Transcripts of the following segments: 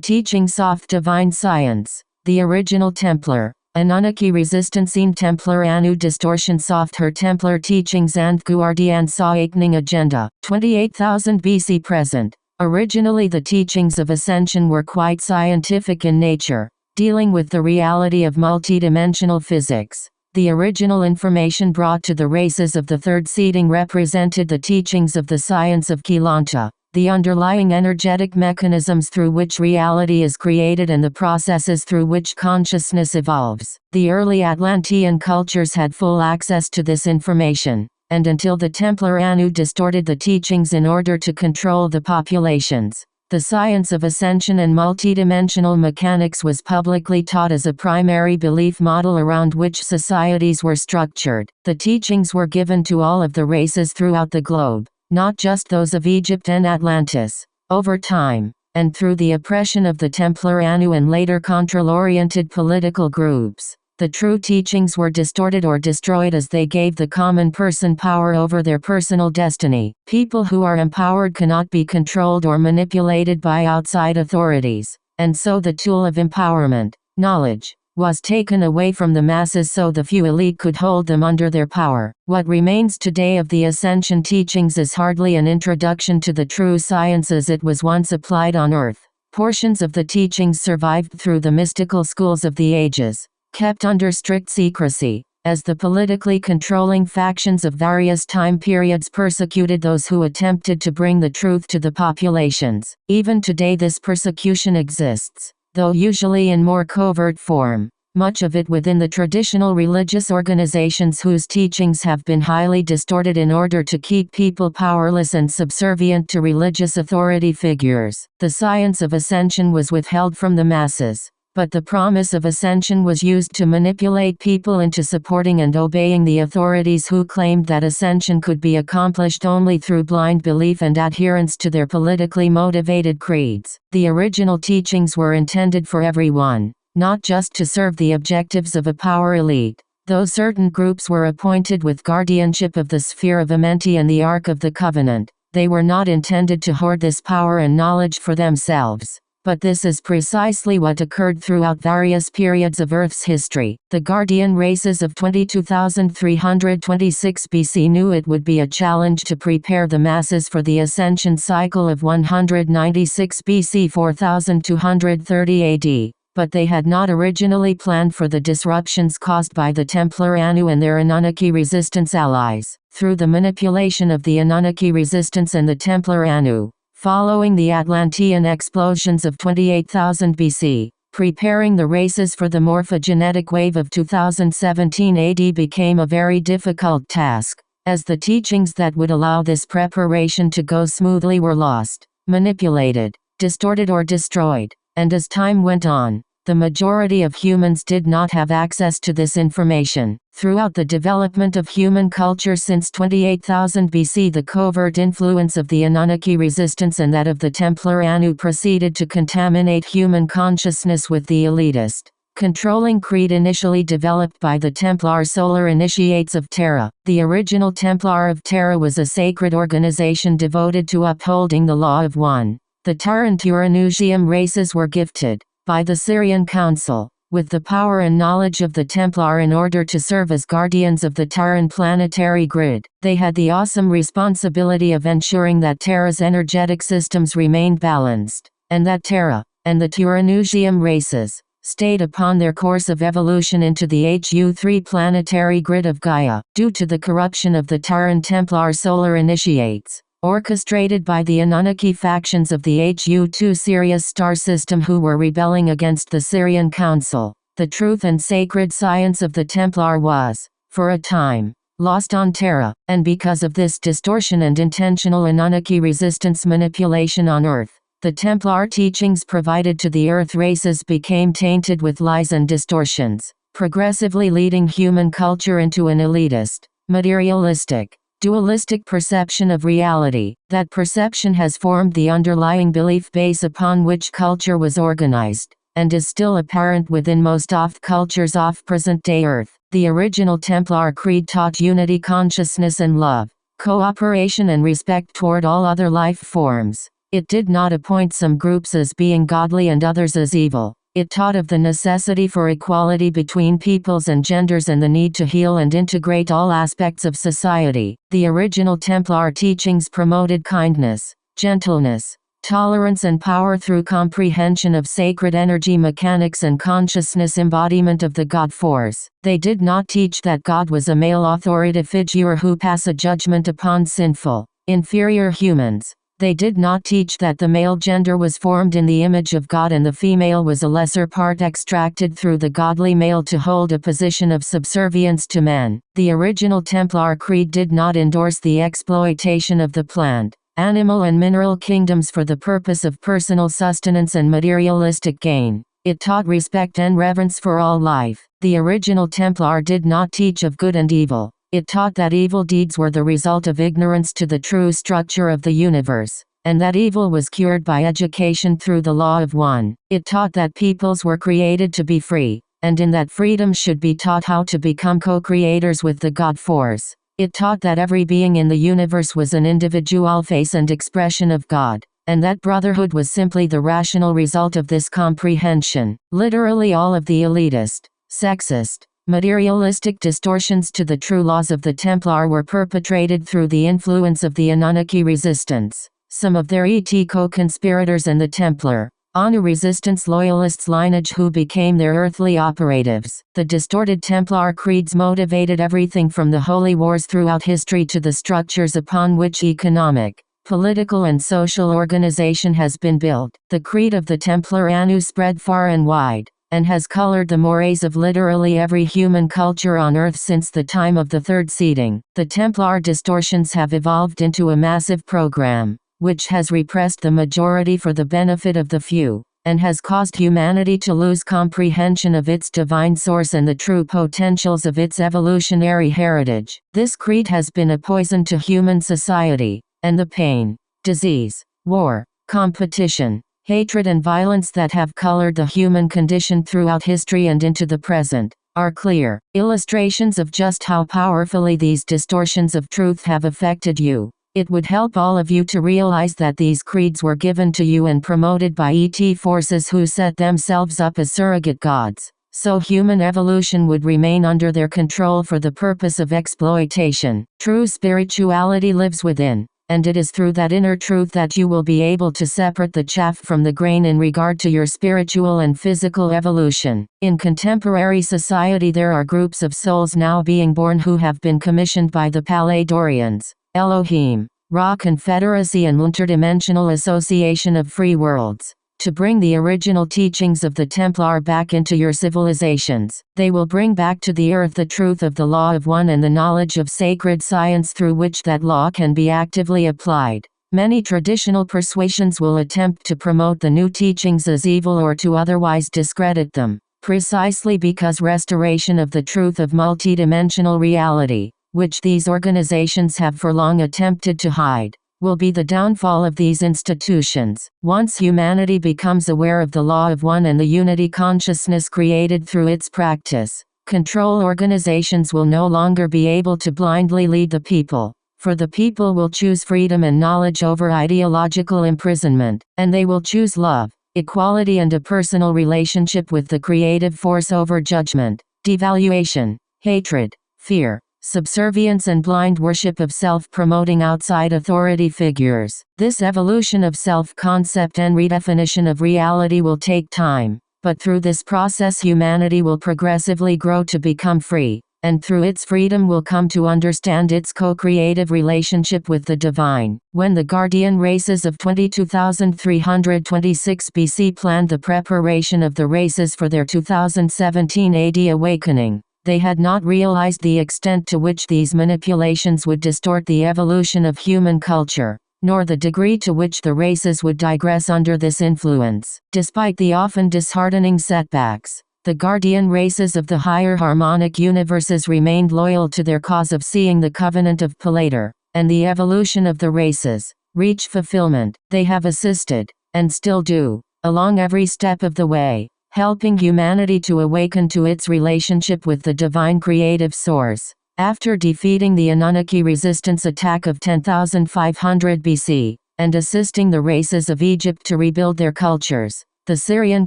Teachings of Divine Science. The original Templar, Anunnaki resistance in Templar-Annu distortions of her Templar teachings and Guardian Awakening agenda. 28,000 BC present. Originally the teachings of Ascension were quite scientific in nature, dealing with the reality of multidimensional physics. The original information brought to the races of the third seeding represented the teachings of the science of Kilanta, the underlying energetic mechanisms through which reality is created and the processes through which consciousness evolves. The early Atlantean cultures had full access to this information, and until the Templar-Annu distorted the teachings in order to control the populations, the science of ascension and multidimensional mechanics was publicly taught as a primary belief model around which societies were structured. The teachings were given to all of the races throughout the globe, not just those of Egypt and Atlantis. Over time, and through the oppression of the Templar-Annu and later control-oriented political groups, the true teachings were distorted or destroyed as they gave the common person power over their personal destiny. People who are empowered cannot be controlled or manipulated by outside authorities, and so the tool of empowerment, knowledge, was taken away from the masses so the few elite could hold them under their power. What remains today of the Ascension teachings is hardly an introduction to the true science as it was once applied on Earth. Portions of the teachings survived through the mystical schools of the ages, kept under strict secrecy, as the politically controlling factions of various time periods persecuted those who attempted to bring the truth to the populations. Even today this persecution exists, though usually in more covert form, much of it within the traditional religious organizations whose teachings have been highly distorted in order to keep people powerless and subservient to religious authority figures. The science of ascension was withheld from the masses, but the promise of ascension was used to manipulate people into supporting and obeying the authorities who claimed that ascension could be accomplished only through blind belief and adherence to their politically motivated creeds. The original teachings were intended for everyone, not just to serve the objectives of a power elite. Though certain groups were appointed with guardianship of the sphere of Amenti and the Ark of the Covenant, they were not intended to hoard this power and knowledge for themselves. But this is precisely what occurred throughout various periods of Earth's history. The Guardian races of 22,326 BC knew it would be a challenge to prepare the masses for the ascension cycle of 196 BC 4230 AD, but they had not originally planned for the disruptions caused by the Templar-Annu and their Anunnaki resistance allies. Through the manipulation of the Anunnaki resistance and the Templar-Annu, following the Atlantean explosions of 28,000 BC, preparing the races for the morphogenetic wave of 2017 AD became a very difficult task, as the teachings that would allow this preparation to go smoothly were lost, manipulated, distorted or destroyed, and as time went on, the majority of humans did not have access to this information. Throughout the development of human culture since 28,000 BC, the covert influence of the Anunnaki resistance and that of the Templar-Annu proceeded to contaminate human consciousness with the elitist, controlling creed initially developed by the Templar Solar Initiates of Terra. The original Templar of Terra was a sacred organization devoted to upholding the law of one. The Terran Turanusium races were gifted, by the Syrian Council, with the power and knowledge of the Templar in order to serve as guardians of the Terran planetary grid. They had the awesome responsibility of ensuring that Terra's energetic systems remained balanced, and that Terra, and the Turanusium races, stayed upon their course of evolution into the HU3 planetary grid of Gaia. Due to the corruption of the Terran Templar Solar Initiates, orchestrated by the Anunnaki factions of the HU2 Sirius star system who were rebelling against the Syrian Council, the truth and sacred science of the Templar was, for a time, lost on Terra, and because of this distortion and intentional Anunnaki resistance manipulation on Earth, the Templar teachings provided to the Earth races became tainted with lies and distortions, progressively leading human culture into an elitist, materialistic, dualistic perception of reality. That perception has formed the underlying belief base upon which culture was organized, and is still apparent within most cultures of present-day Earth. The original Templar creed taught unity, consciousness and love, cooperation and respect toward all other life forms. It did not appoint some groups as being godly and others as evil. It taught of the necessity for equality between peoples and genders and the need to heal and integrate all aspects of society. The original Templar teachings promoted kindness, gentleness, tolerance and power through comprehension of sacred energy mechanics and consciousness embodiment of the God force. They did not teach that God was a male authoritative figure who pass a judgment upon sinful, inferior humans. They did not teach that the male gender was formed in the image of God and the female was a lesser part extracted through the godly male to hold a position of subservience to men. The original Templar creed did not endorse the exploitation of the plant, animal and mineral kingdoms for the purpose of personal sustenance and materialistic gain. It taught respect and reverence for all life. The original Templar did not teach of good and evil. It taught that evil deeds were the result of ignorance to the true structure of the universe, and that evil was cured by education through the law of one. It taught that peoples were created to be free, and in that freedom should be taught how to become co-creators with the God force. It taught that every being in the universe was an individual face and expression of God, and that brotherhood was simply the rational result of this comprehension. Literally all of the elitist, sexist, materialistic distortions to the true laws of the Templar were perpetrated through the influence of the Anunnaki resistance. Some of their ET co-conspirators and the Templar-Annu resistance loyalists lineage who became their earthly operatives. The distorted Templar creeds motivated everything from the holy wars throughout history to the structures upon which economic, political and social organization has been built. The creed of the Templar-Annu spread far and wide, and has colored the mores of literally every human culture on Earth since the time of the third seeding. The Templar distortions have evolved into a massive program, which has repressed the majority for the benefit of the few, and has caused humanity to lose comprehension of its divine source and the true potentials of its evolutionary heritage. This creed has been a poison to human society, and the pain, disease, war, competition, hatred and violence that have colored the human condition throughout history and into the present, are clear illustrations of just how powerfully these distortions of truth have affected you. It would help all of you to realize that these creeds were given to you and promoted by ET forces who set themselves up as surrogate gods, so human evolution would remain under their control for the purpose of exploitation. True spirituality lives within, and it is through that inner truth that you will be able to separate the chaff from the grain in regard to your spiritual and physical evolution. In contemporary society there are groups of souls now being born who have been commissioned by the Paladorians, Elohim, Ra Confederacy and Interdimensional Association of Free Worlds, to bring the original teachings of the Templar back into your civilizations. They will bring back to the earth the truth of the law of one and the knowledge of sacred science through which that law can be actively applied. Many traditional persuasions will attempt to promote the new teachings as evil or to otherwise discredit them, precisely because restoration of the truth of multidimensional reality, which these organizations have for long attempted to hide, will be the downfall of these institutions. Once humanity becomes aware of the law of one and the unity consciousness created through its practice, control organizations will no longer be able to blindly lead the people, for the people will choose freedom and knowledge over ideological imprisonment, and they will choose love, equality and a personal relationship with the creative force over judgment, devaluation, hatred, fear, subservience and blind worship of self-promoting outside authority figures. This evolution of self-concept and redefinition of reality will take time, but through this process humanity will progressively grow to become free, and through its freedom will come to understand its co-creative relationship with the divine. When the guardian races of 22,326 BC planned the preparation of the races for their 2017 AD awakening, they had not realized the extent to which these manipulations would distort the evolution of human culture, nor the degree to which the races would digress under this influence. Despite the often disheartening setbacks, the guardian races of the higher harmonic universes remained loyal to their cause of seeing the covenant of Palator, and the evolution of the races, reach fulfillment. They have assisted, and still do, along every step of the way, helping humanity to awaken to its relationship with the divine creative source. After defeating the Anunnaki resistance attack of 10,500 BC, and assisting the races of Egypt to rebuild their cultures. The Syrian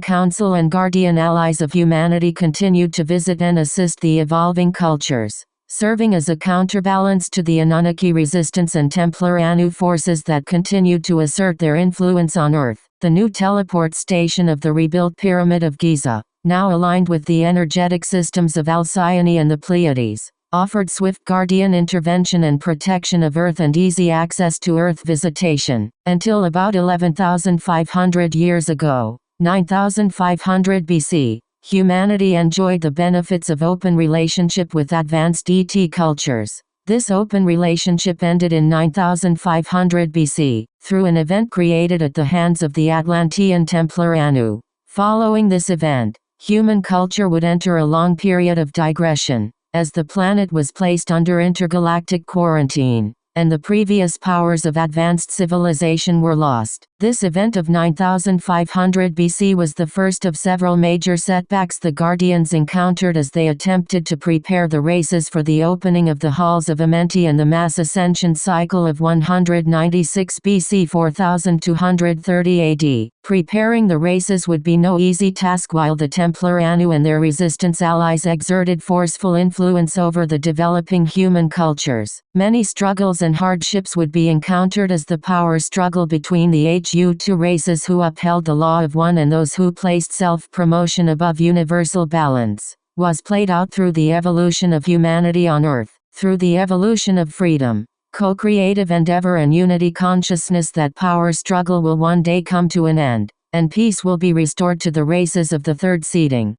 Council and Guardian allies of humanity continued to visit and assist the evolving cultures, serving as a counterbalance to the Anunnaki resistance and Templar-Annu forces that continued to assert their influence on Earth. The new teleport station of the rebuilt Pyramid of Giza, now aligned with the energetic systems of Alcyone and the Pleiades, offered swift guardian intervention and protection of Earth and easy access to Earth visitation. Until about 11,500 years ago, 9,500 BC, humanity enjoyed the benefits of open relationship with advanced ET cultures. This open relationship ended in 9500 BC, through an event created at the hands of the Atlantean Templar-Annu. Following this event, human culture would enter a long period of digression, as the planet was placed under intergalactic quarantine, and the previous powers of advanced civilization were lost. This event of 9500 BC was the first of several major setbacks the Guardians encountered as they attempted to prepare the races for the opening of the Halls of Amenti and the mass ascension cycle of 196 BC 4230 AD. Preparing the races would be no easy task while the Templar-Annu and their resistance allies exerted forceful influence over the developing human cultures. Many struggles and hardships would be encountered as the power struggle between the HU2 races who upheld the law of one and those who placed self-promotion above universal balance, was played out through the evolution of humanity on Earth, through the evolution of freedom, co-creative endeavor and unity consciousness. That power struggle will one day come to an end, and peace will be restored to the races of the third seeding.